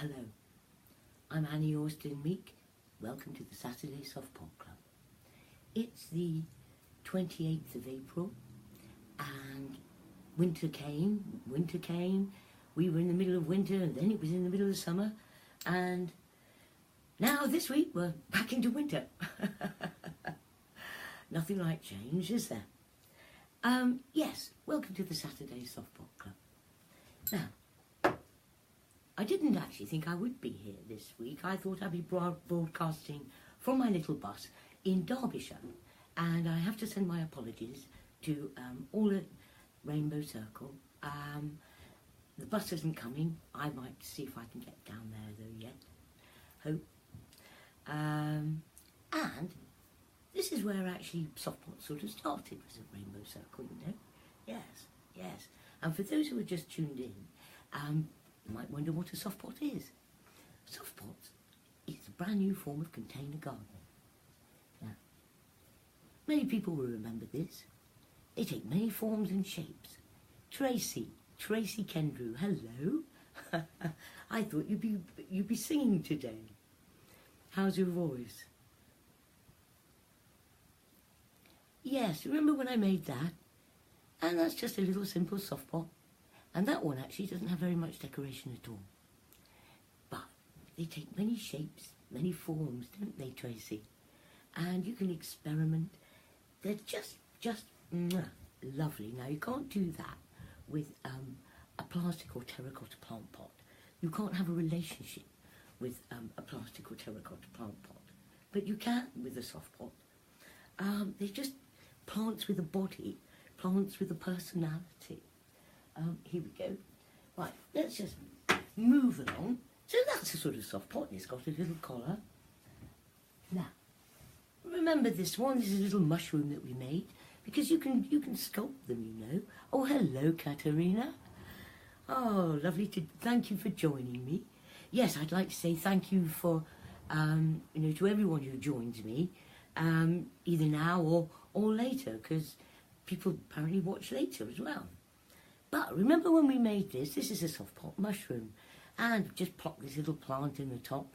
Hello, I'm Annie Austin-Meek. Welcome to the Saturday Softpot Club. It's the 28th of April and winter came, we were in the middle of winter and then it was in the middle of summer and now this week we're back into winter. Nothing like change, is there? Yes, welcome to the Saturday Softpot Club. Now, I didn't actually think I would be here this week. I thought I'd be broadcasting from my little bus in Derbyshire. And I have to send my apologies to all at Rainbow Circle. The bus isn't coming. I might see if I can get down there though yet. Hope. And this is where actually Softpot sort of started, was at Rainbow Circle, you know. Yes. And for those who are just tuned in, you might wonder what a softpot is. Softpot is a brand new form of container gardening. Now, many people will remember this. They take many forms and shapes. Tracy Kendrew, hello. I thought you'd be singing today. How's your voice? Yes, remember when I made that? And that's just a little simple softpot. And that one actually doesn't have very much decoration at all. But they take many shapes, many forms, don't they, Tracy? And you can experiment. They're just lovely. Now, you can't do that with a plastic or terracotta plant pot. You can't have a relationship with a plastic or terracotta plant pot. But you can with a soft pot. They're just plants with a body, plants with a personality. Here we go. Right, let's just move along. So that's a sort of soft pot. It's got a little collar. Now, remember this one? This is a little mushroom that we made because you can sculpt them, you know. Oh, hello, Katerina. Oh, lovely to thank you for joining me. Yes, I'd like to say thank you for to everyone who joins me, either now or later, because people apparently watch later as well. But remember when we made this is a soft pot mushroom. And just plop this little plant in the top.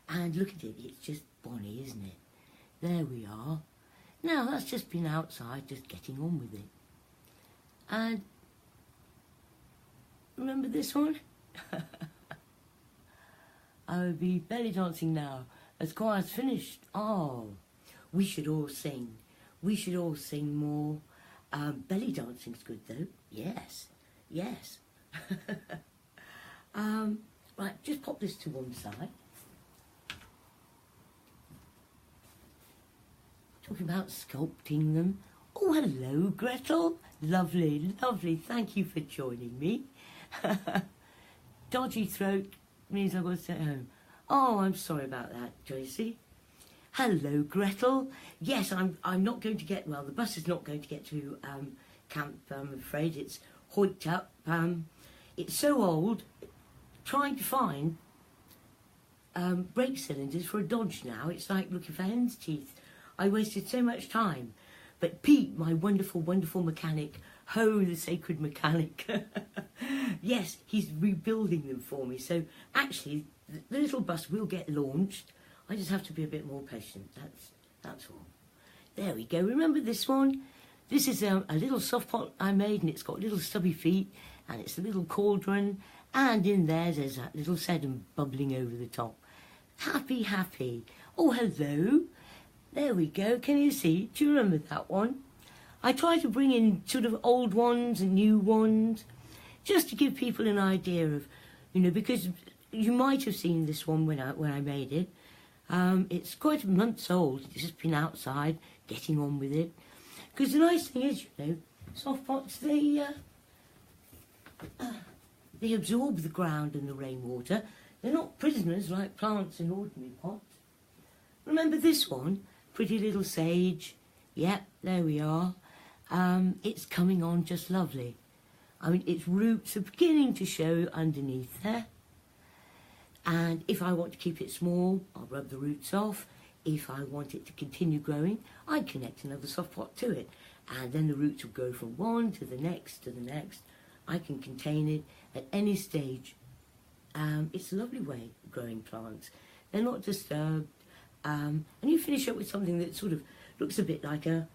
And look at it, it's just bonny, isn't it? There we are. Now that's just been outside, just getting on with it. And remember this one? I'll be belly dancing now. As choir's finished. Oh, we should all sing. We should all sing more. Belly dancing's good though. Yes. Right, just pop this to one side. Talking about sculpting them. Oh, hello, Gretel. Lovely. Thank you for joining me. Dodgy throat means I was at home. Oh, I'm sorry about that, Tracy. Hello, Gretel. Yes, I'm not going to get, well, the bus is not going to get to camp, I'm afraid. It's hoiked up. It's so old, trying to find brake cylinders for a Dodge now, it's like looking for hen's teeth. I wasted so much time. But Pete, my wonderful mechanic, the sacred mechanic, yes, he's rebuilding them for me. So actually, the little bus will get launched. I just have to be a bit more patient, that's all. There we go, remember this one? This is a little soft pot I made, and it's got little stubby feet, and it's a little cauldron, and in there's that little sedum bubbling over the top. Happy. Oh, hello. There we go. Can you see? Do you remember that one? I try to bring in sort of old ones and new ones, just to give people an idea of, because you might have seen this one when I made it. It's quite months old. It's just been outside, getting on with it. Because the nice thing is, soft pots, they absorb the ground and the rainwater. They're not prisoners like plants in ordinary pots. Remember this one? Pretty little sage. Yep, there we are. It's coming on just lovely. I mean, its roots are beginning to show underneath there. And if I want to keep it small, I'll rub the roots off. If I want it to continue growing, I connect another soft pot to it. And then the roots will go from one to the next to the next. I can contain it at any stage It's a lovely way of growing plants. They're not disturbed. And you finish up with something that sort of looks a bit like a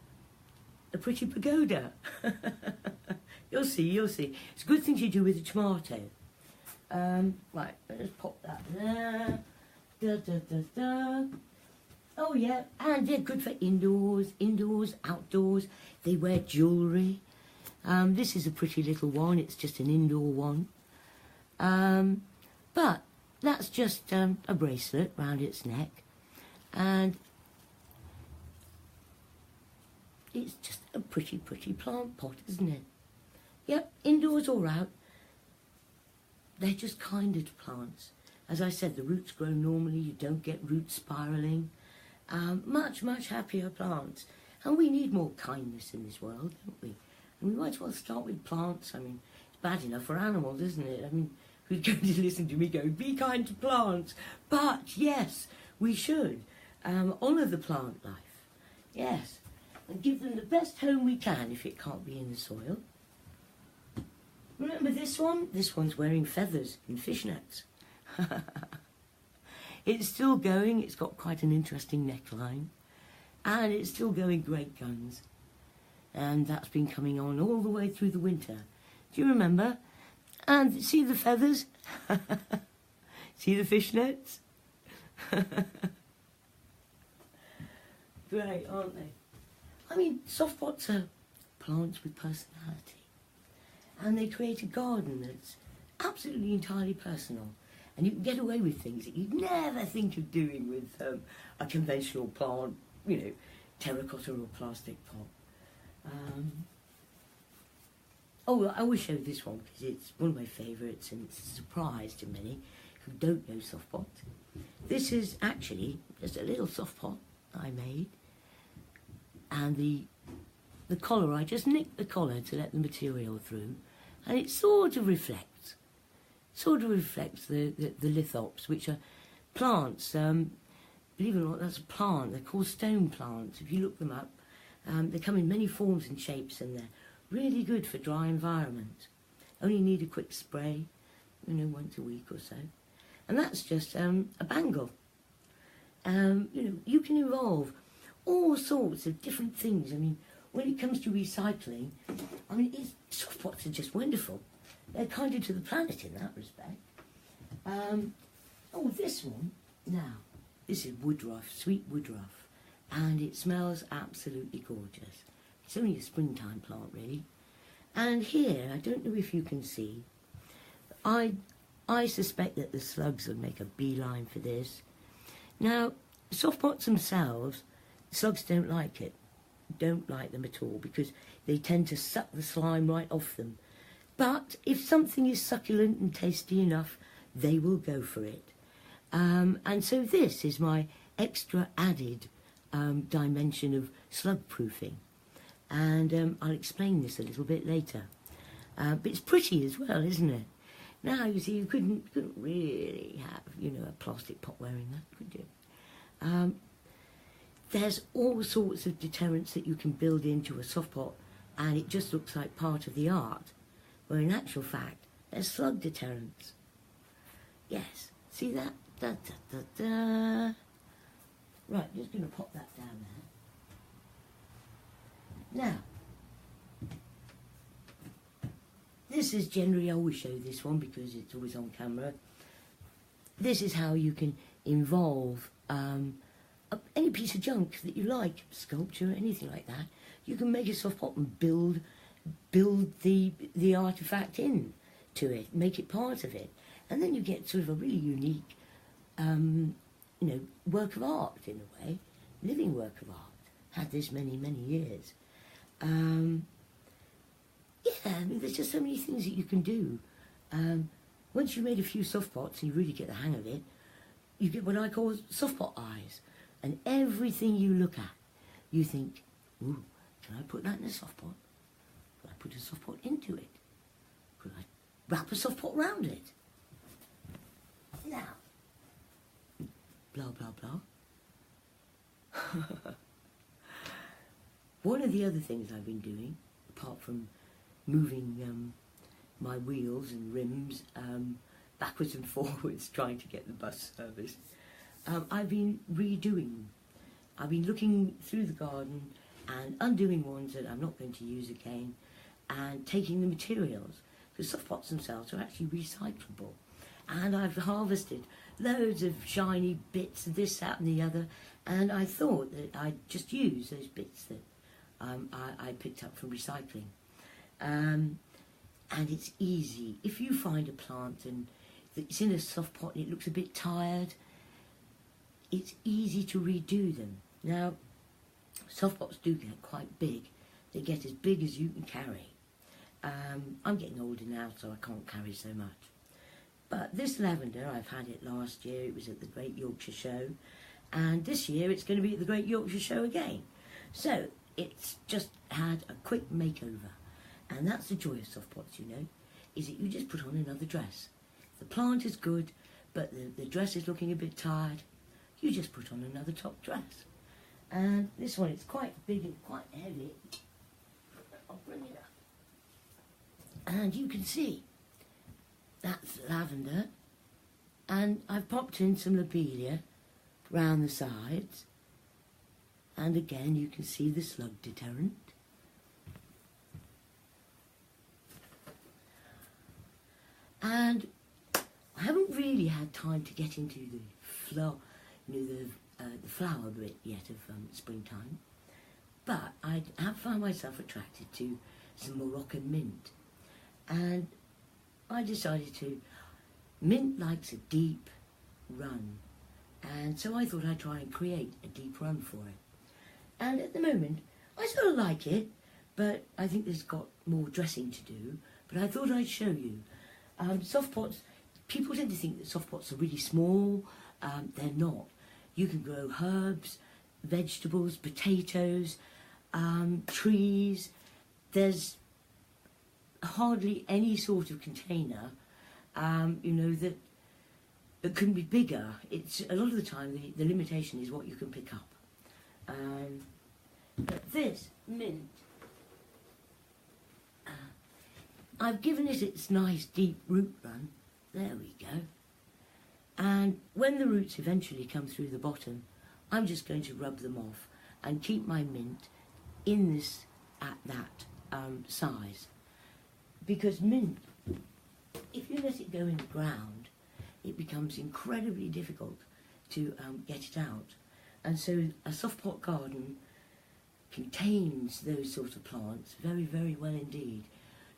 pretty pagoda. You'll see, you'll see. It's a good thing to do with a tomato. Right, let's pop that there. Da, da, da, da. Oh yeah, and they're good for indoors, outdoors. They wear jewellery. This is a pretty little one. It's just an indoor one. But that's just a bracelet round its neck. And it's just a pretty plant pot, isn't it? Yep, indoors or out, they're just kinder to plants. As I said, the roots grow normally. You don't get roots spiralling. Much happier plants. And we need more kindness in this world, don't we? And we might as well start with plants. I mean, it's bad enough for animals, isn't it? I mean, who's going to listen to me go, be kind to plants? But, yes, we should. Honour the plant life. Yes. And give them the best home we can if it can't be in the soil. Remember this one? This one's wearing feathers and fishnets. It's still going. It's got quite an interesting neckline. And it's still going great guns. And that's been coming on all the way through the winter. Do you remember? And see the feathers? See the fishnets? Great, aren't they? I mean, soft pots are plants with personality. And they create a garden that's absolutely entirely personal. And you can get away with things that you'd never think of doing with a conventional plant, you know, terracotta or plastic pot. Oh, I will show this one because it's one of my favourites and it's a surprise to many who don't know soft pots. This is actually just a little soft pot I made. And the collar, I just nicked the collar to let the material through. And it sort of reflects the lithops, which are plants. Believe it or not, that's a plant. They're called stone plants. If you look them up, they come in many forms and shapes, and they're really good for dry environments. Only need a quick spray, you know, once a week or so. And that's just a bangle. You know, you can evolve all sorts of different things. I mean, when it comes to recycling, I mean, soft pots are just wonderful. They're kinder to the planet in that respect. Oh, this one, now, this is woodruff, sweet woodruff, and it smells absolutely gorgeous. It's only a springtime plant, really. And here, I don't know if you can see, I suspect that the slugs would make a beeline for this. Now, soft pots themselves, slugs don't like it. Don't like them at all because they tend to suck the slime right off them. But if something is succulent and tasty enough, they will go for it. And so this is my extra added dimension of slug proofing. And I'll explain this a little bit later. But it's pretty as well, isn't it? Now, you see, you couldn't really have, you know, a plastic pot wearing that, could you? There's all sorts of deterrents that you can build into a soft pot, and it just looks like part of the art. Where in actual fact, they're slug deterrents. Yes, see that? Da, da, da, da. Right, just going to pop that down there. Now, this is generally, I always show this one because it's always on camera. This is how you can involve any piece of junk that you like, sculpture, anything like that. You can make a soft pot and build the artifact in to it, make it part of it, and then you get sort of a really unique, you know, work of art in a way, living work of art. Had this many years. Yeah, I mean, there's just so many things that you can do. Once you've made a few soft pots and you really get the hang of it, you get what I call soft pot eyes, and everything you look at, you think, ooh, can I put that in a soft pot? Could I put a soft pot into it? Could I wrap a soft pot round it? Now, blah, blah, blah. One of the other things I've been doing, apart from moving my wheels and rims backwards and forwards trying to get the bus service. I've been redoing. I've been looking through the garden and undoing ones that I'm not going to use again and taking the materials. Because soft pots themselves are actually recyclable. And I've harvested loads of shiny bits of this, that and the other, and I thought that I'd just use those bits that I picked up from recycling. And it's easy. If you find a plant and it's in a soft pot and it looks a bit tired, it's easy to redo them. Now, soft pots do get quite big. They get as big as you can carry. I'm getting older now, so I can't carry so much. But this lavender, I've had it last year. It was at the Great Yorkshire Show. And this year, it's going to be at the Great Yorkshire Show again. So, it's just had a quick makeover. And that's the joy of soft pots, you know, is that you just put on another dress. The plant is good, but the dress is looking a bit tired. You just put on another top dress. And this one, it's quite big and quite heavy. I'll bring it up. And you can see, that's lavender. And I've popped in some lobelia round the sides. And again, you can see the slug deterrent. And I haven't really had time to get into the the flower bit yet of springtime, but I have found myself attracted to some Moroccan mint, and I decided to. Mint likes a deep run, and so I thought I'd try and create a deep run for it. And at the moment, I sort of like it, but I think there's got more dressing to do. But I thought I'd show you. Soft pots, people tend to think that soft pots are really small. They're not. You can grow herbs, vegetables, potatoes, trees. There's hardly any sort of container, that can be bigger. It's a lot of the time the limitation is what you can pick up. But this mint, I've given it its nice deep root run. There we go. And when the roots eventually come through the bottom, I'm just going to rub them off and keep my mint in this at that size. Because mint, if you let it go in the ground, it becomes incredibly difficult to get it out. And so a soft pot garden contains those sort of plants very, very well indeed.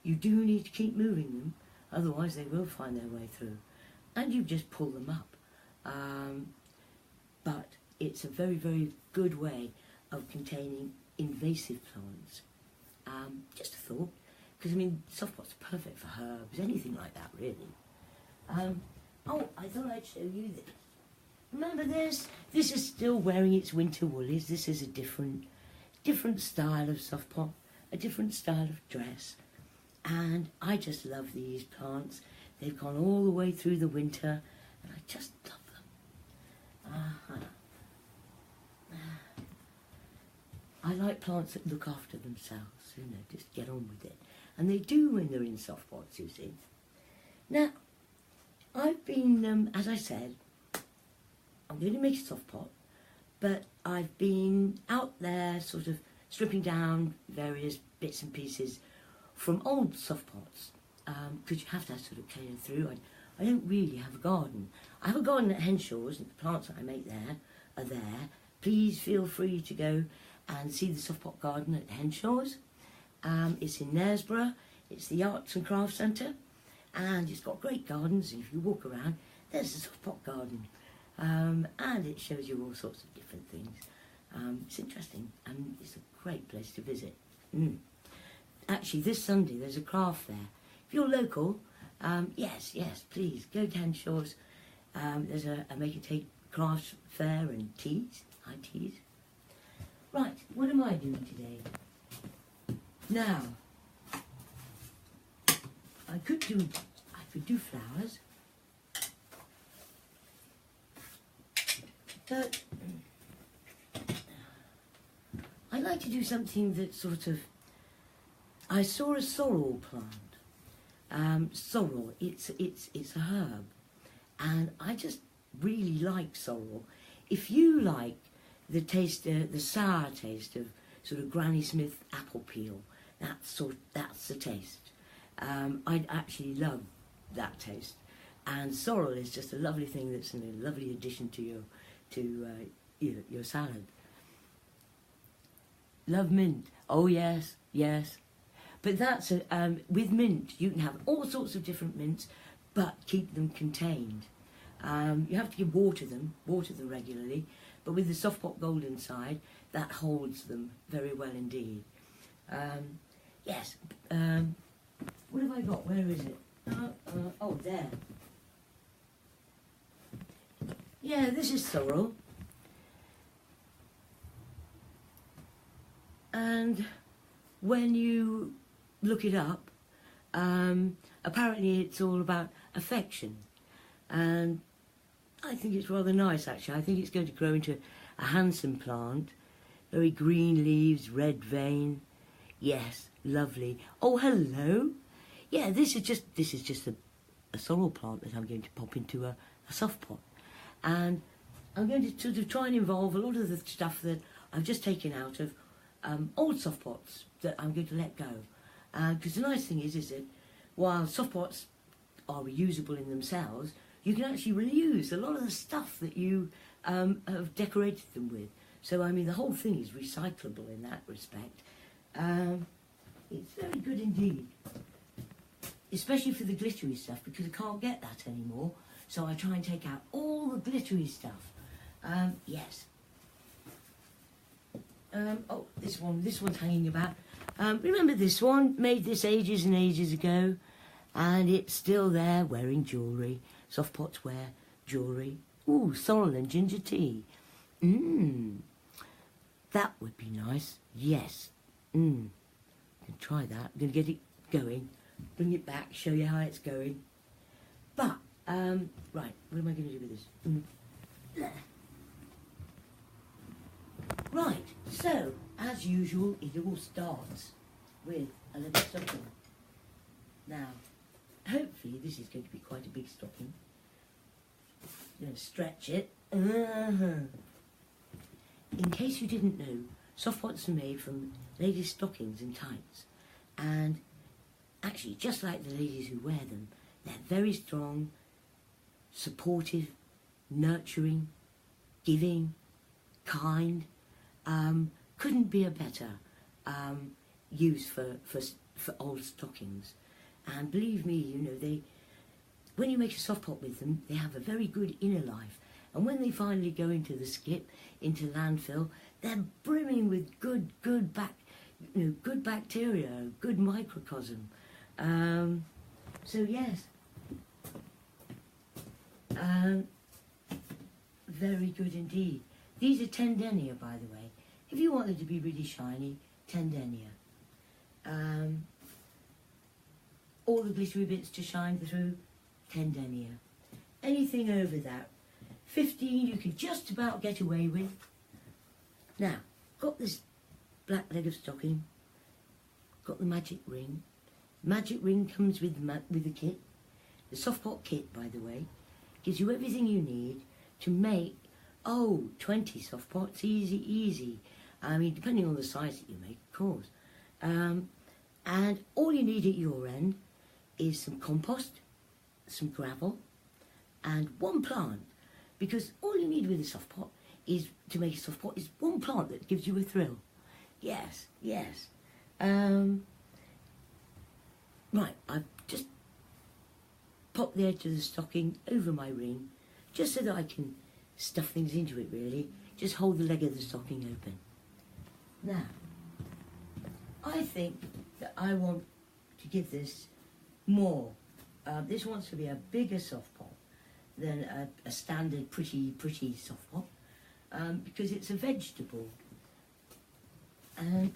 You do need to keep moving them, otherwise they will find their way through. And you just pull them up. But it's a very, very good way of containing invasive plants. Just a thought, because I mean, soft pots are perfect for herbs, anything like that really. Oh, I thought I'd show you this. Remember this? This is still wearing its winter woolies. This is a different style of soft pot, a different style of dress. And I just love these plants. They've gone all the way through the winter, and I just love them. I like plants that look after themselves, just get on with it. And they do when they're in soft pots, you see. Now, I've been, as I said, I'm going to make a soft pot, but I've been out there sort of stripping down various bits and pieces from old soft pots, because you have to sort of clear through. I don't really have a garden. I have a garden at Henshaw's, and the plants that I make there are there. Please feel free to go and see the soft pot garden at Henshaw's. It's in Knaresborough. It's the Arts and Crafts Centre, and it's got great gardens. And if you walk around, there's the soft pot garden, and it shows you all sorts of different things. It's interesting, and it's a great place to visit. Actually, this Sunday there's a craft fair. If you're local, yes, please go to Henshaw's. There's a make and take craft fair and teas, high teas. Right, what am I doing today? Now, I could do flowers, but I like to do something that sort of. I saw a sorrel plant, Sorrel, it's a herb, and I just really like sorrel. If you like the taste, the sour taste of sort of Granny Smith apple peel, that's the taste. I actually love that taste, and sorrel is just a lovely thing. That's a lovely addition to your salad. Love mint. Oh yes, yes. But that's with mint, you can have all sorts of different mints, but keep them contained. You have to water them regularly, but with the soft pot gold inside, that holds them very well indeed. Yes. What have I got? Where is it? Oh, there. Yeah, this is sorrel. And when you look it up, apparently it's all about affection. And I think it's rather nice, actually. I think it's going to grow into a handsome plant. Very green leaves, red vein. Yes, lovely. Oh, hello. Yeah, this is just a sorrel plant that I'm going to pop into a soft pot. And I'm going to sort of try and involve a lot of the stuff that I've just taken out of old soft pots that I'm going to let go. Because the nice thing is that while soft pots are reusable in themselves, you can actually reuse a lot of the stuff that you have decorated them with. So, I mean, the whole thing is recyclable in that respect. It's very good indeed. Especially for the glittery stuff, because I can't get that anymore. So I try and take out all the glittery stuff. Yes. Oh, this one's hanging about. Remember this one? Made this ages and ages ago. And it's still there, wearing jewellery. Soft pots wear jewellery. Ooh, sorrel and ginger tea. That would be nice. Yes. I can try that. I'm going to get it going. Bring it back, show you how it's going. But, right, what am I going to do with this? Right, so, as usual, it all starts with a little stocking. Now, hopefully this is going to be quite a big stocking. I'm going to stretch it. In case you didn't know, soft pots are made from ladies' stockings and tights. And actually, just like the ladies who wear them, they're very strong, supportive, nurturing, giving, kind. Couldn't be a better use for old stockings. And believe me, you know, when you make a soft pot with them, they have a very good inner life. And when they finally go into the skip, into landfill, they're brimming with good bacteria, good microcosm. So yes, very good indeed. These are tendenia, by the way. If you want them to be really shiny, tendenia. All the glittery bits to shine through, tendenia. Anything over that, 15 you can just about get away with. Now, got this black leg of stocking, got the magic ring. Magic ring comes with the kit. The soft pot kit, by the way, gives you everything you need to make, 20 soft pots, easy. I mean, depending on the size that you make, of course. And all you need at your end is some compost, some gravel, and one plant. Because all you need with a soft pot to make a soft pot is one plant that gives you a thrill. Yes. Right, I've just popped the edge of the stocking over my ring, just so that I can stuff things into it, really. Just hold the leg of the stocking open. Now, I think that I want to give this more. This wants to be a bigger soft pot than a standard pretty soft pot, because it's a vegetable. And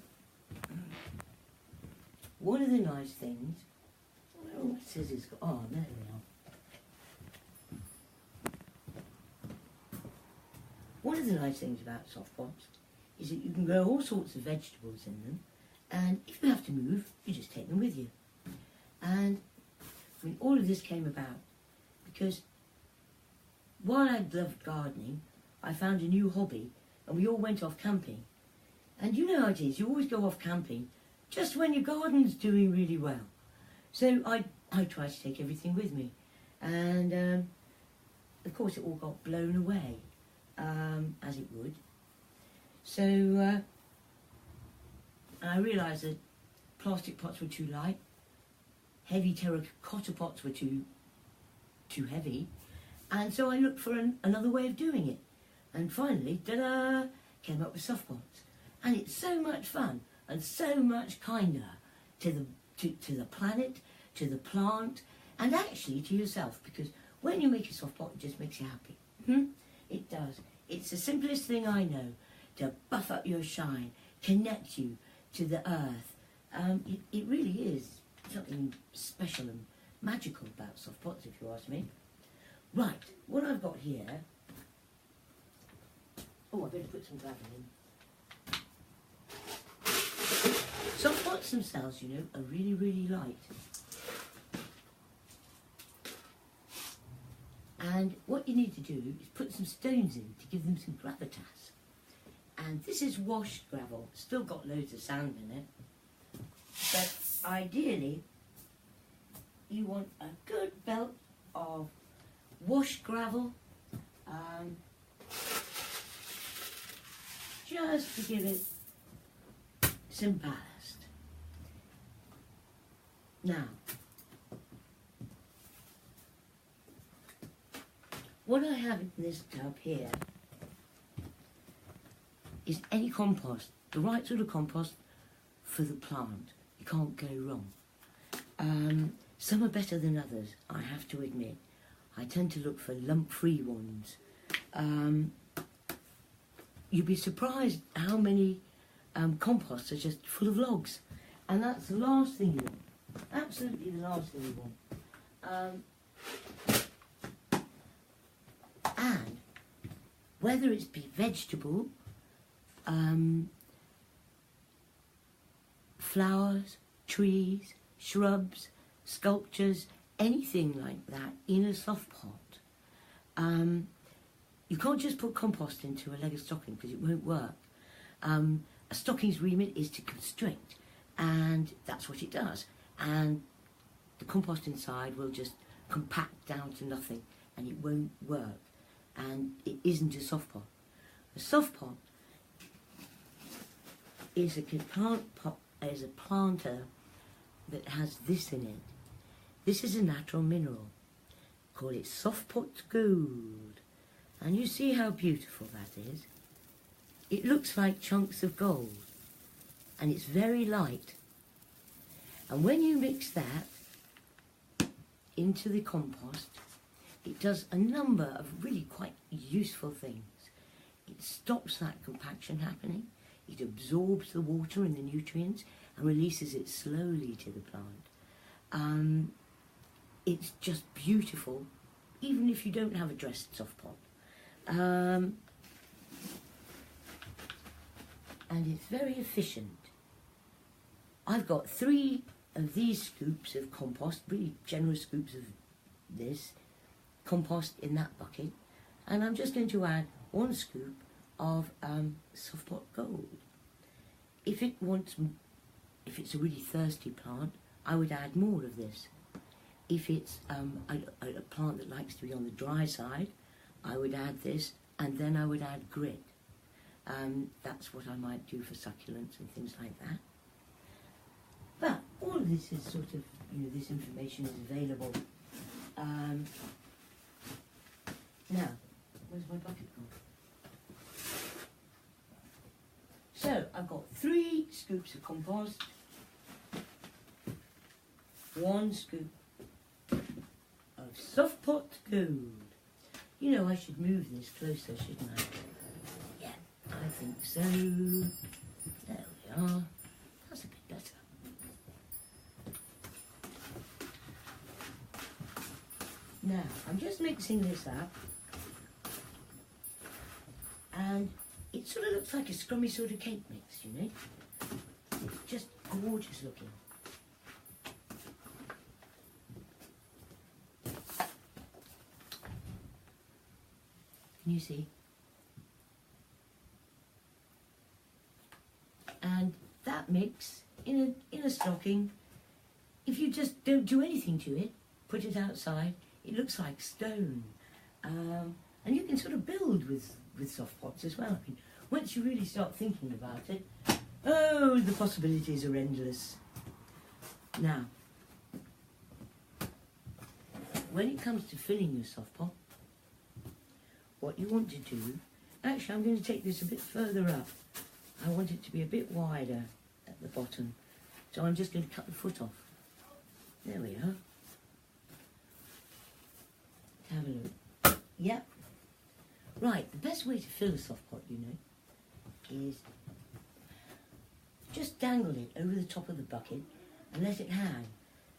one of the nice things, where are my scissors? Oh, there they are. One of the nice things about soft pots is that you can grow all sorts of vegetables in them, and if you have to move, you just take them with you. And I mean, all of this came about because while I loved gardening, I found a new hobby, and we all went off camping. And you know how it is, you always go off camping just when your garden's doing really well. So I tried to take everything with me. And of course it all got blown away, as it would. So I realised that plastic pots were too light, heavy terracotta pots were too heavy, and so I looked for another way of doing it. And finally, ta-da, came up with soft pots. And it's so much fun and so much kinder to the planet, to the plant, and actually to yourself, because when you make a soft pot, it just makes you happy. It does. It's the simplest thing I know to buff up your shine, connect you to the earth. It really is something special and magical about soft pots, if you ask me. Right, what I've got here... Oh, I better put some gravel in. Soft pots themselves, you know, are really, really light. And what you need to do is put some stones in to give them some gravitas. And this is washed gravel, still got loads of sand in it. But ideally, you want a good belt of washed gravel, just to give it some ballast. Now, what I have in this tub here is any compost, the right sort of compost for the plant. You can't go wrong. Some are better than others, I have to admit. I tend to look for lump-free ones. You'd be surprised how many composts are just full of logs. And that's the last thing you want. Absolutely the last thing you want. And whether it's be vegetable, flowers, trees, shrubs, sculptures, anything like that in a soft pot, you can't just put compost into a leg of stocking because it won't work. A stocking's remit is to constrict, and that's what it does. And the compost inside will just compact down to nothing, and it won't work. And it isn't a soft pot. A soft pot is a planter that has this in it. This is a natural mineral. Call it soft pot gold. And you see how beautiful that is? It looks like chunks of gold, and it's very light. And when you mix that into the compost, it does a number of really quite useful things. It stops that compaction happening, it absorbs the water and the nutrients and releases it slowly to the plant. It's just beautiful, even if you don't have a dressed soft pot. And it's very efficient. I've got 3 of these scoops of compost, really generous scoops of this compost in that bucket, and I'm just going to add 1 scoop of soft pot gold. If it's a really thirsty plant, I would add more of this. If it's a plant that likes to be on the dry side, I would add this, and then I would add grit. That's what I might do for succulents and things like that. But all of this is sort of, you know, this information is available. Now, where's my bucket gone? So, I've got 3 scoops of compost, 1 scoop of soft pot gold. You know, I should move this closer, shouldn't I? Yeah, I think so. There we are. That's a bit better. Now, I'm just mixing this up, and it sort of looks like a scrummy sort of cake mix, you know? It's just gorgeous looking. Can you see? And that mix in a stocking, if you just don't do anything to it, put it outside, it looks like stone. And you can sort of build with soft pots as well. I mean, once you really start thinking about it, oh, the possibilities are endless. Now, when it comes to filling your soft pot, what you want to do, actually I'm going to take this a bit further up. I want it to be a bit wider at the bottom. So I'm just going to cut the foot off. There we are. Have a look. Yep. Right, the best way to fill a soft pot, you know, is just dangle it over the top of the bucket and let it hang.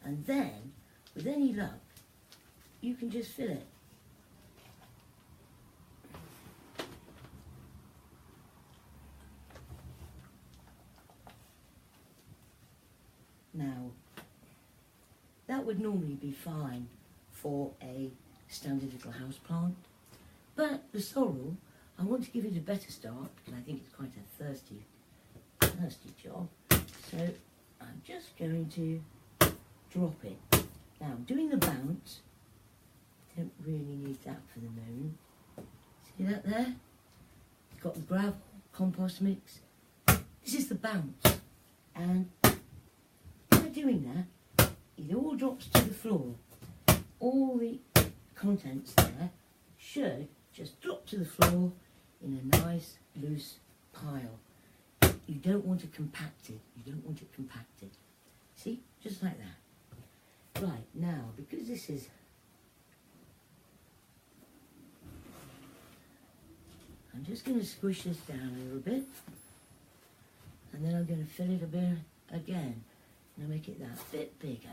And then, with any luck, you can just fill it. Now, that would normally be fine for a standard little house plant, but the sorrel, I want to give it a better start because I think it's quite a thirsty job. So I'm just going to drop it. Now, doing the bounce, don't really need that for the moment. See that there? It's got the gravel, compost mix. This is the bounce, and by doing that, it all drops to the floor. All the contents there should just drop to the floor in a nice loose pile. You don't want to compact it. You don't want it compacted. See? Just like that. Right, now, because this is... I'm just going to squish this down a little bit. And then I'm going to fill it a bit again. And make it that bit bigger.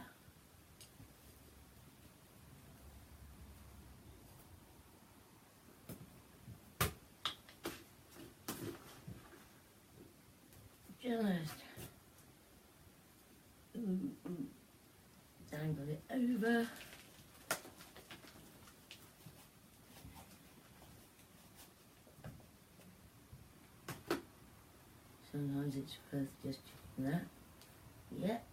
Just dangle it over. Sometimes it's worth just doing that. Yep.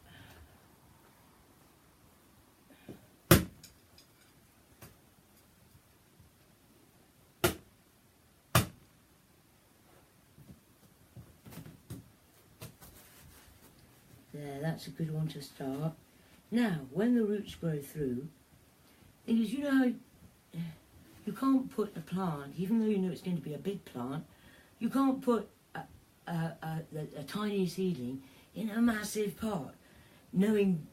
There, that's a good one to start. Now, when the roots grow through, thing is, you know, you can't put a plant, even though you know it's going to be a big plant, you can't put a tiny seedling in a massive pot, knowing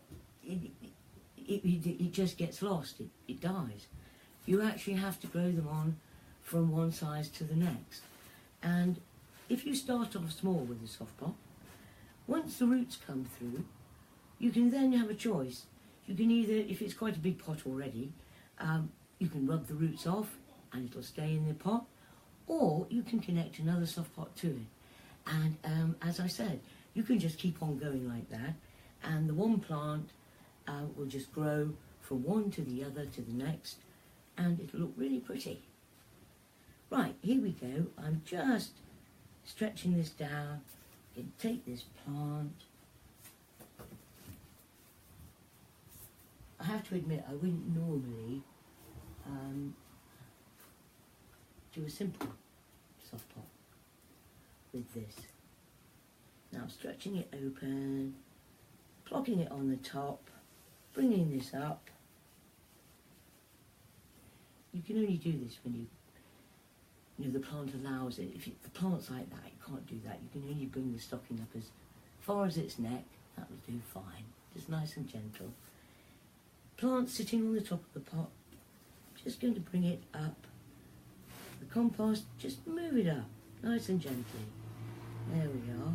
it just gets lost, it dies. You actually have to grow them on from one size to the next. And if you start off small with a soft pot, once the roots come through, you can then have a choice. You can either, if it's quite a big pot already, you can rub the roots off and it'll stay in the pot, or you can connect another soft pot to it. And as I said, you can just keep on going like that, and the one plant will just grow from one to the other to the next, and it'll look really pretty. Right, here we go. I'm just stretching this down. You can take this plant. I have to admit, I wouldn't normally do a simple soft pot with this. Now I'm stretching it open, plonking it on the top, bringing this up. You can only do this when you know, the plant allows it. If the plant's like that, you can't do that. You can only bring the stocking up as far as its neck. That will do fine. Just nice and gentle. Plant sitting on the top of the pot. Just going to bring it up. The compost, just move it up, nice and gently. There we are.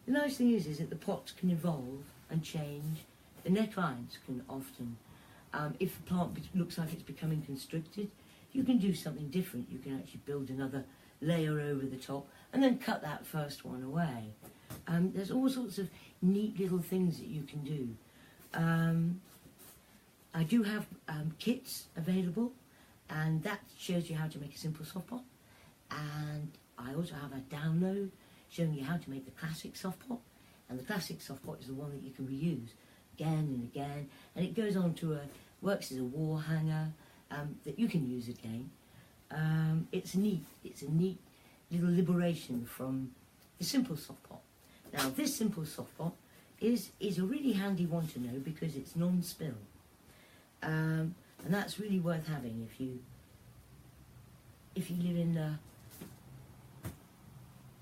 The nice thing is that the pots can evolve and change. The necklines can often, if the plant looks like it's becoming constricted, you can do something different. You can actually build another layer over the top and then cut that first one away. There's all sorts of neat little things that you can do. I do have kits available, and that shows you how to make a simple soft pot. And I also have a download showing you how to make the classic soft pot. And the classic soft pot is the one that you can reuse again and again. And it goes on to works as a wall hanger that you can use again. It's neat. It's a neat little liberation from the simple soft pot. Now, this simple soft pot is a really handy one to know because it's non-spill. And that's really worth having if you live in a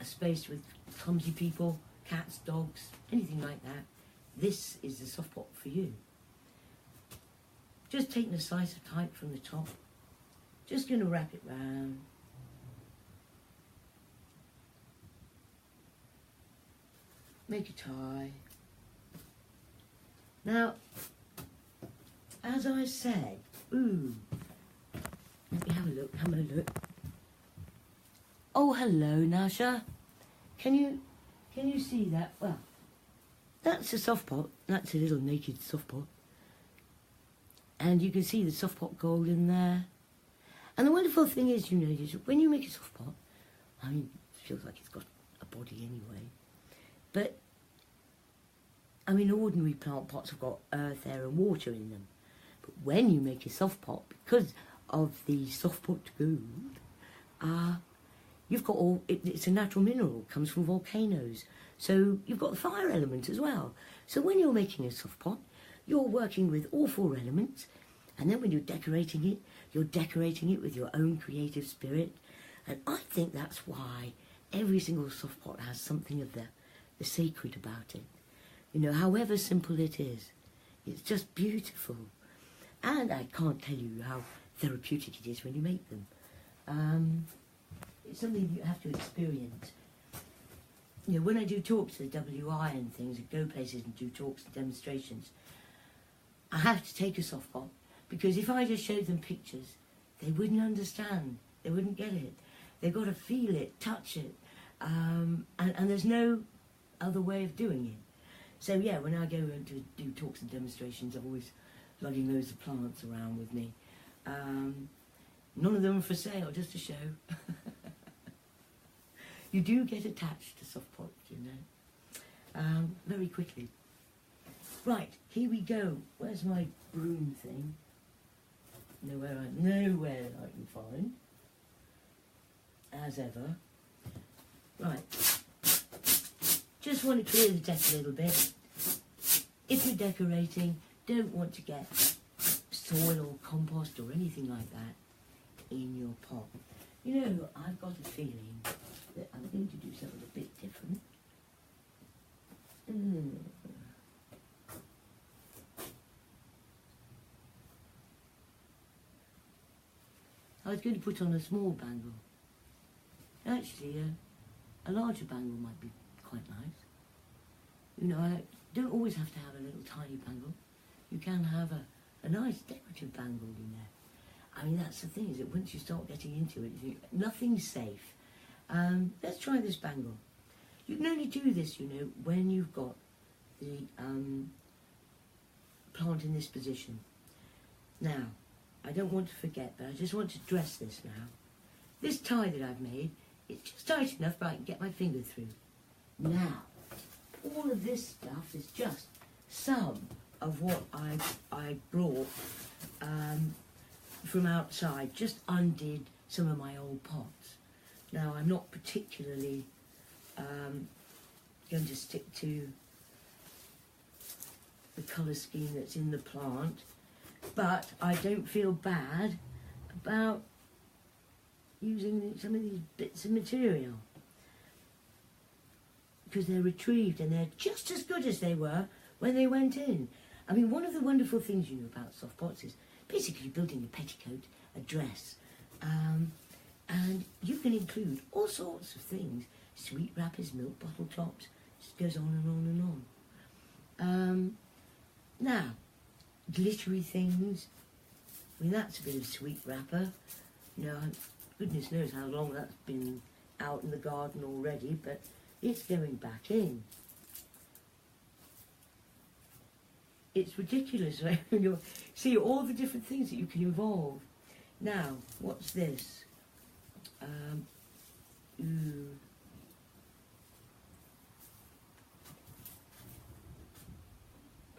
space with clumsy people, cats, dogs, anything like that. This is the soft pot for you. Just taking a slice of type from the top, just going to wrap it round. Make a tie. Now, as I said, ooh, let me have a look, Oh, hello, Nasha. Can you see that? Well, that's a soft pot. That's a little naked soft pot. And you can see the soft pot gold in there. And the wonderful thing is, you know, when you make a soft pot, I mean, it feels like it's got a body anyway. But, I mean, ordinary plant pots have got earth, air and water in them. But when you make a soft pot, because of the soft pot gold, you've got it's a natural mineral, comes from volcanoes. So you've got the fire element as well. So when you're making a soft pot, you're working with all four elements. And then when you're decorating it with your own creative spirit. And I think that's why every single soft pot has something of the sacred about it. You know, however simple it is, it's just beautiful. And I can't tell you how therapeutic it is when you make them. It's something you have to experience. You know, when I do talks at WI and things, I go places and do talks and demonstrations, I have to take a soft pot, because if I just showed them pictures, they wouldn't understand. They wouldn't get it. They've got to feel it, touch it, and there's no other way of doing it. So yeah, when I go to do talks and demonstrations, I'm always lugging loads of plants around with me. None of them are for sale, just to show. You do get attached to soft pots, you know, very quickly. Right, here we go. Where's my broom thing? Nowhere I can find. As ever. Right. Just want to clear the deck a little bit. If you're decorating, don't want to get soil or compost or anything like that in your pot. You know, I've got a feeling that I'm going to do something a bit different. I was going to put on a small bangle. Actually, a larger bangle might be quite nice. You know, I don't always have to have a little tiny bangle. You can have a nice decorative bangle in there. I mean, that's the thing, is that once you start getting into it, you think, nothing's safe. Let's try this bangle. You can only do this, you know, when you've got the plant in this position. Now, I don't want to forget, but I just want to dress this now. This tie that I've made, it's just tight enough but I can get my finger through. Now, all of this stuff is just some of what I brought from outside, just undid some of my old pots. Now, I'm not particularly going to stick to the colour scheme that's in the plant, but I don't feel bad about using some of these bits of material, because they're retrieved and they're just as good as they were when they went in. I mean, one of the wonderful things you know about soft pots is basically building a petticoat, a dress, and you can include all sorts of things, sweet wrappers, milk bottle tops, it just goes on and on and on. Now, glittery things, I mean, that's a bit of sweet wrapper. You know, goodness knows how long that's been out in the garden already, but it's going back in. it's ridiculous when you see all the different things that you can involve. Now, what's this? Ooh.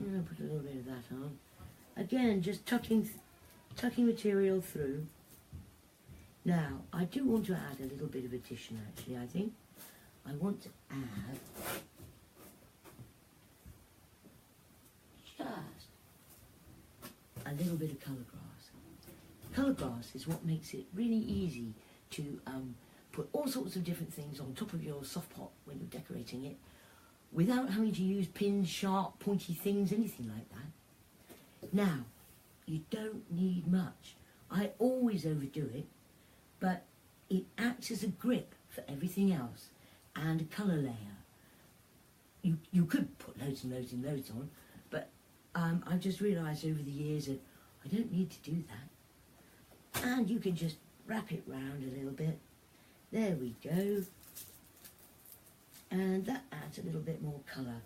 I'm going to put a little bit of that on. Again, just tucking material through. Now, I do want to add a little bit of addition actually, I think. I want to add just a little bit of colour grass. Colour grass is what makes it really easy to put all sorts of different things on top of your soft pot when you're decorating it without having to use pins, sharp, pointy things, anything like that. Now, you don't need much. I always overdo it, but it acts as a grip for everything else and a colour layer. You could put loads and loads and loads on, but I've just realised over the years that I don't need to do that. And you can just wrap it round a little bit. There we go. And that adds a little bit more colour.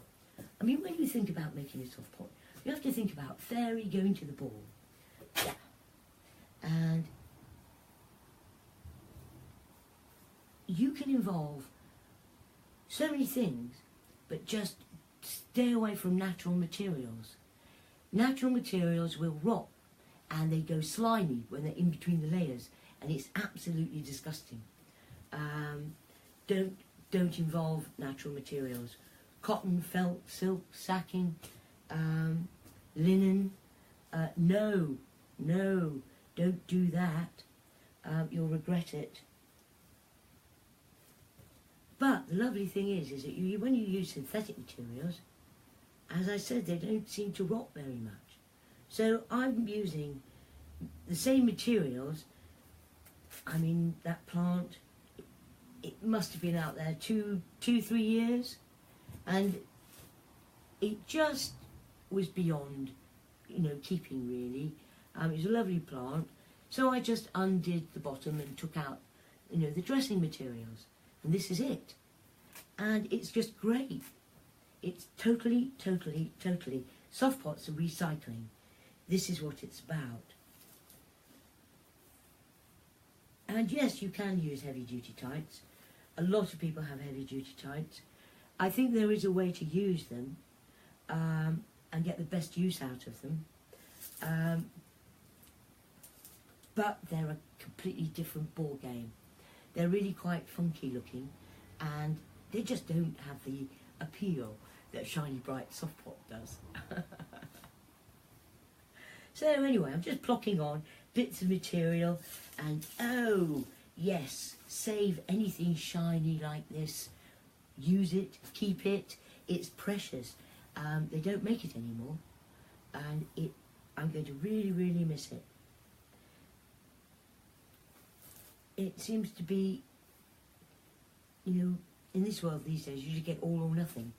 I mean, when you think about making a soft pot, you have to think about fairy going to the ball. Yeah. And you can involve so many things, but just stay away from natural materials. Natural materials will rot and they go slimy when they're in between the layers, and it's absolutely disgusting. Don't involve natural materials. Cotton, felt, silk, sacking, linen. No, don't do that. You'll regret it. But the lovely thing is that when you use synthetic materials, as I said, they don't seem to rot very much. So I'm using the same materials. I mean, that plant, it must have been out there 3 years, and it just was beyond, keeping really. It was a lovely plant, so I just undid the bottom and took out, the dressing materials, and this is it. And it's just great. It's totally soft pots are recycling. This is what it's about. And yes, you can use heavy duty tights. A lot of people have heavy duty tights. I think there is a way to use them and get the best use out of them. But they're a completely different ball game. They're really quite funky looking, and they just don't have the appeal that shiny bright soft pot does. So anyway, I'm just plocking on bits of material, and oh yes, save anything shiny like this. Use it, keep it. It's precious. They don't make it anymore, and I'm going to really miss it. It seems to be, in this world these days, you just get all or nothing.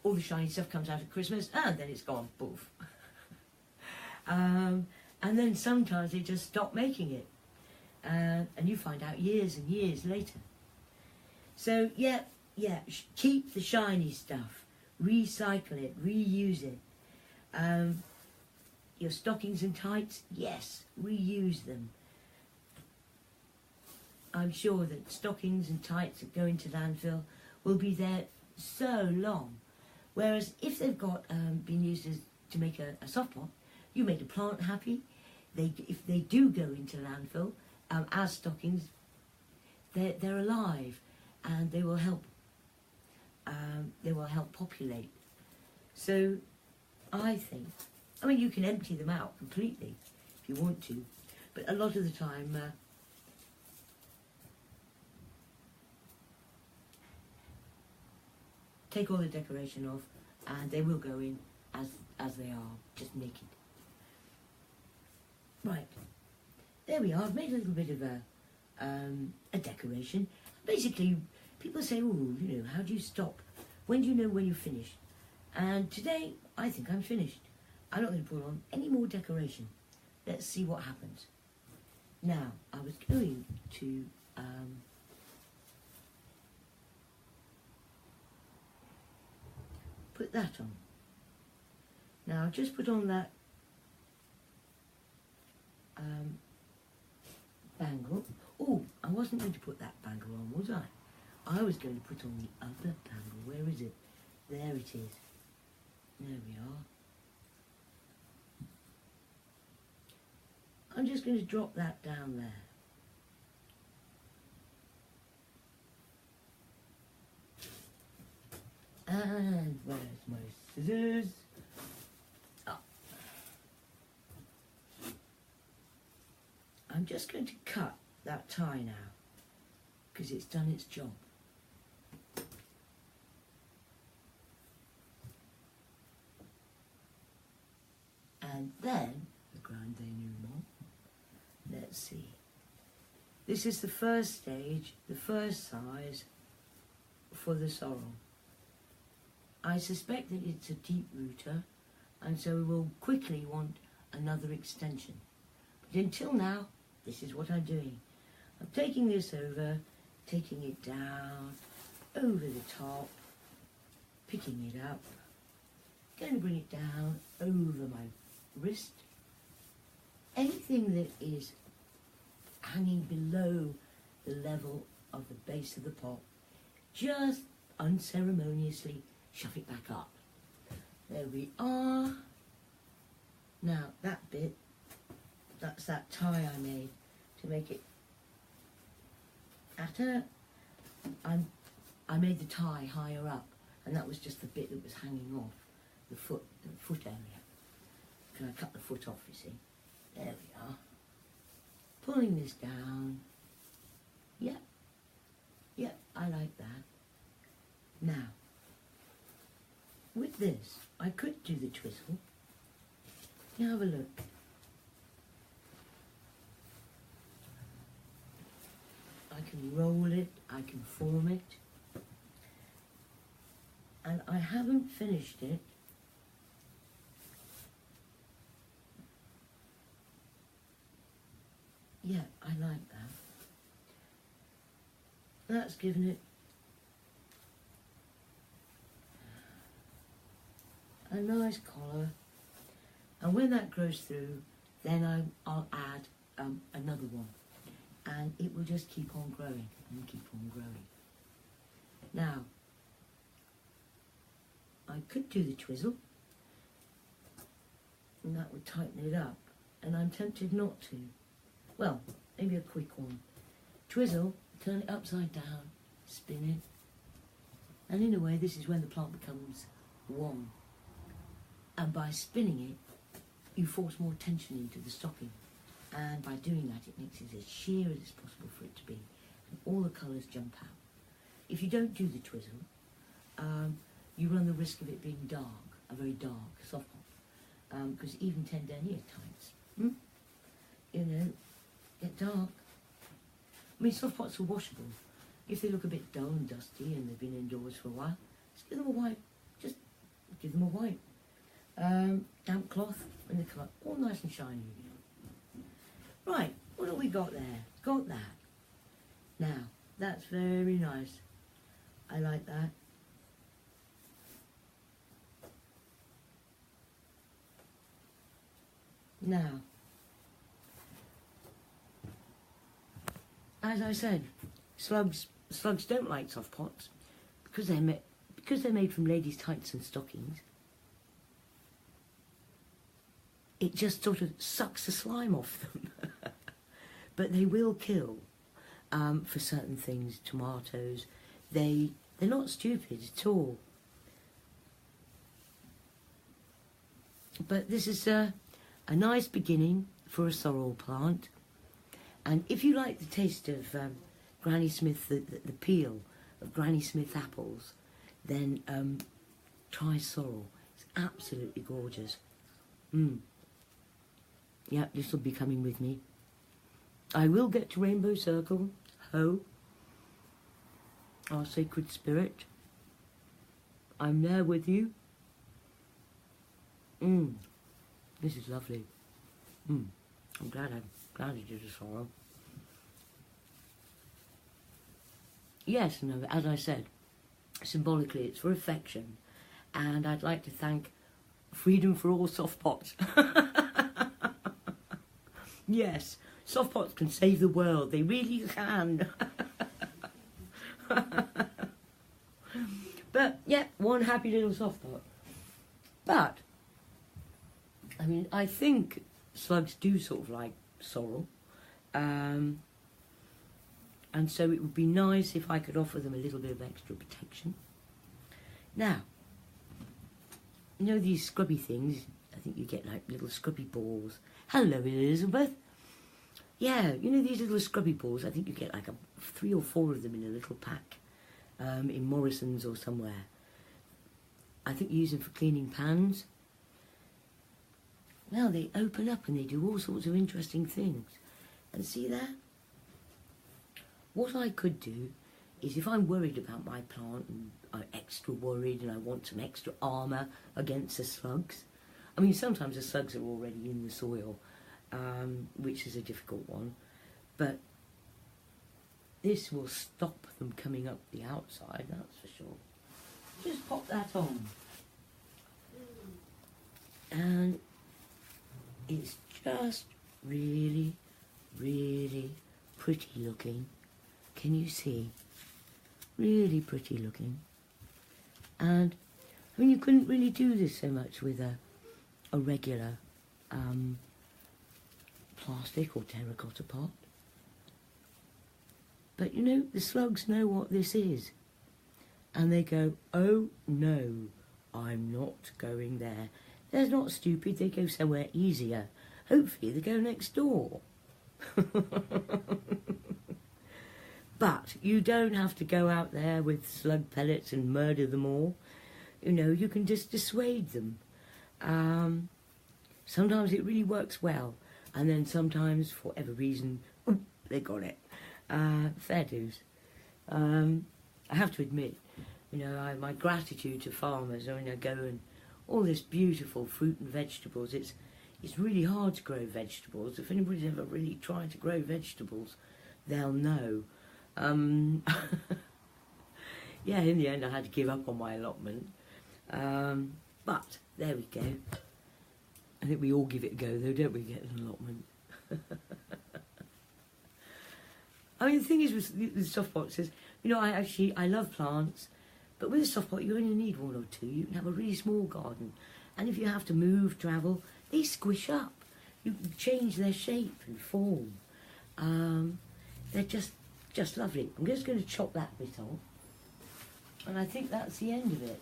All the shiny stuff comes out at Christmas, and then it's gone, poof. And then sometimes they just stop making it, and you find out years and years later. So yeah, keep the shiny stuff, recycle it, reuse it. Your stockings and tights, yes, reuse them. I'm sure that stockings and tights that go into landfill will be there so long, whereas if they've got been used to make a soft pot, you made a plant happy. If they do go into landfill as stockings, they're alive, and they will help. They will help populate. So, I think, you can empty them out completely if you want to, but a lot of the time, take all the decoration off, and they will go in as they are, just naked. Right, there we are. I've made a little bit of a decoration. Basically, people say, how do you stop? When do you know when you're finished? And today, I think I'm finished. I'm not going to put on any more decoration. Let's see what happens. Now, I was going to put that on. Now just put on that bangle. Oh, I wasn't going to put that bangle on, was I? I was going to put on the other bangle. Where is it? There it is. There we are. I'm just going to drop that down there. And where's my scissors? Oh. I'm just going to cut that tie now, because it's done its job. And then, the grande denouement, let's see. This is the first stage, the first size for the sorrel. I suspect that it's a deep rooter, and so we will quickly want another extension. But until now, this is what I'm doing. I'm taking this over, taking it down, over the top, picking it up, going to bring it down over my wrist. Anything that is hanging below the level of the base of the pot, just unceremoniously shove it back up. There we are. Now that bit, that's that tie I made to make it fatter. I made the tie higher up, and that was just the bit that was hanging off the foot area. Can I cut the foot off, you see? There we are. Pulling this down. Yep. Yep, I like that. Now, with this, I could do the twizzle. You have a look. I can roll it, I can form it. And I haven't finished it. Yeah, I like that. That's given it a nice collar. And when that grows through, then I'll add another one. And it will just keep on growing and keep on growing. Now, I could do the twizzle, and that would tighten it up. And I'm tempted not to. Well, maybe a quick one. Twizzle, turn it upside down, spin it. And in a way, this is when the plant becomes warm. And by spinning it, you force more tension into the stocking. And by doing that, it makes it as sheer as it's possible for it to be. And all the colours jump out. If you don't do the twizzle, you run the risk of it being dark, a very dark soft pot. Because even 10 denier types, you know, get dark. I mean, soft pots are washable. If they look a bit dull and dusty and they've been indoors for a while, just give them a wipe. Just give them a wipe. Damp cloth, and they come up all nice and shiny. Right, what have we got there? Got that. Now, that's very nice. I like that. Now, as I said, slugs don't like soft pots because they're made from ladies' tights and stockings. It just sort of sucks the slime off them. But they will kill for certain things. Tomatoes, they're not stupid at all. But this is a nice beginning for a sorrel plant. And if you like the taste of Granny Smith, the peel of Granny Smith apples, then try sorrel. It's absolutely gorgeous. Yeah, this will be coming with me. I will get to Rainbow Circle, ho, our sacred spirit. I'm there with you. This is lovely. I'm glad I did a sorrel. Yes, no, as I said, symbolically it's for affection. And I'd like to thank freedom for all soft pots. Yes, soft pots can save the world. They really can. But, yeah, one happy little soft pot. But, I mean, I think slugs do sort of like sorrel. And so it would be nice if I could offer them a little bit of extra protection. Now, you know these scrubby things? I think you get like little scrubby balls. Hello, Elizabeth. Yeah, you know these little scrubby balls? I think you get like 3 or 4 of them in a little pack in Morrison's or somewhere. I think you use them for cleaning pans. Well, they open up and they do all sorts of interesting things. And see that? What I could do is if I'm worried about my plant and I'm extra worried and I want some extra armour against the slugs. I mean, sometimes the slugs are already in the soil, which is a difficult one. But this will stop them coming up the outside, that's for sure. Just pop that on. And it's just really, really pretty looking. Can you see? Really pretty looking. And I mean, you couldn't really do this so much with a regular plastic or terracotta pot. But you know, the slugs know what this is. And they go, oh no, I'm not going there. They're not stupid, they go somewhere easier. Hopefully they go next door. But you don't have to go out there with slug pellets and murder them all. You know, you can just dissuade them. Sometimes it really works well. And then sometimes, for whatever reason, they got it. Fair dues. I have to admit, you know, my gratitude to farmers when I go and all this beautiful fruit and vegetables. It's really hard to grow vegetables. If anybody's ever really tried to grow vegetables, they'll know. Yeah, in the end I had to give up on my allotment. But there we go. I think we all give it a go though, don't we, get an allotment? I mean, the thing is with soft pots is, you know, I love plants, but with a soft pot you only need 1 or 2. You can have a really small garden, and if you have to move, travel, they squish up. You can change their shape and form. They're just lovely. I'm just going to chop that bit off, and I think that's the end of it.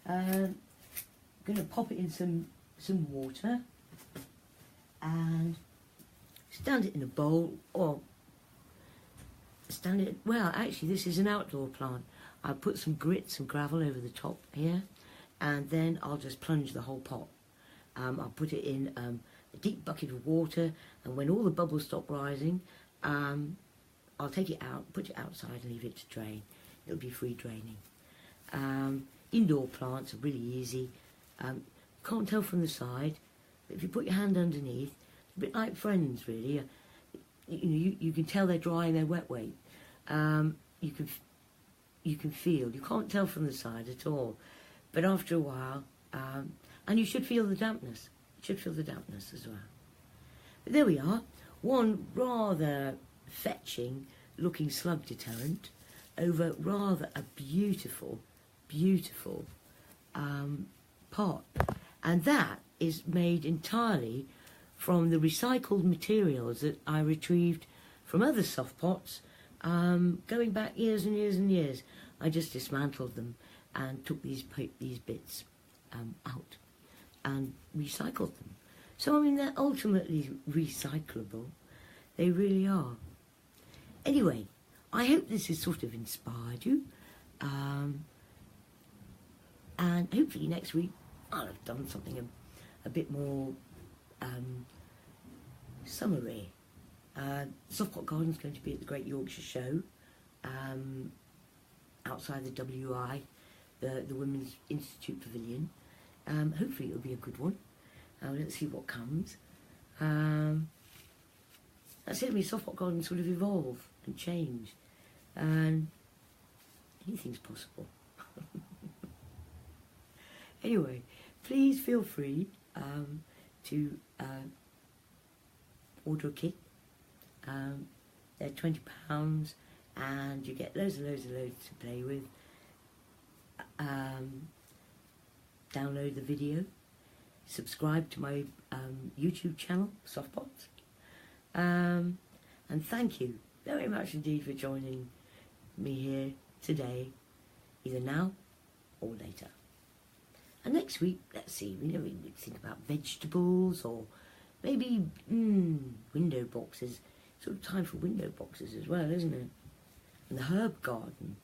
I'm going to pop it in some water and stand it in a bowl, or stand it, well actually this is an outdoor plant. I'll put some grit, some gravel over the top here, and then I'll just plunge the whole pot. I'll put it in a deep bucket of water, and when all the bubbles stop rising, I'll take it out, put it outside and leave it to drain. It'll be free draining. Indoor plants are really easy. Can't tell from the side, but if you put your hand underneath, it's a bit like friends really. You can tell they're dry and they're wet weight. You can feel, you can't tell from the side at all, but after a while, and you should feel the dampness. You should feel the dampness as well. But there we are, one rather fetching looking slug deterrent over rather a beautiful, beautiful pot. And that is made entirely from the recycled materials that I retrieved from other soft pots, going back years and years and years. I just dismantled them and took these bits out and recycled them. So I mean, they're ultimately recyclable. They really are. Anyway, I hope this has sort of inspired you, and hopefully next week I'll have done something a bit more summery. Soft Pot Garden's going to be at the Great Yorkshire Show, outside the WI, the Women's Institute Pavilion. Hopefully it'll be a good one. Let's see what comes. That's it. I mean, Soft Pot Garden sort of evolve and change, and anything's possible. Anyway, please feel free to order a kit. They're £20 and you get loads and loads and loads to play with. Download the video, subscribe to my YouTube channel, Softbots, and thank you very much indeed for joining me here today, either now or later. And next week, let's see, we think about vegetables or maybe window boxes. Sort of time for window boxes as well, isn't it? And the herb garden.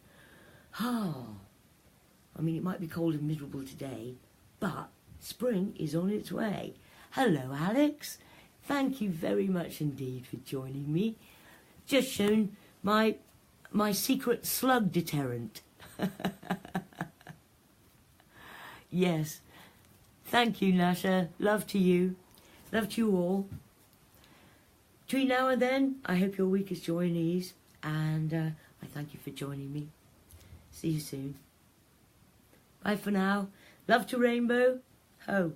I mean, it might be cold and miserable today, but spring is on its way. Hello, Alex. Thank you very much indeed for joining me. Just shown my secret slug deterrent. Yes. Thank you, Nasha. Love to you. Love to you all. Between now and then, I hope your week is joy and ease, and I thank you for joining me. See you soon. Bye for now. Love to Rainbow. Ho.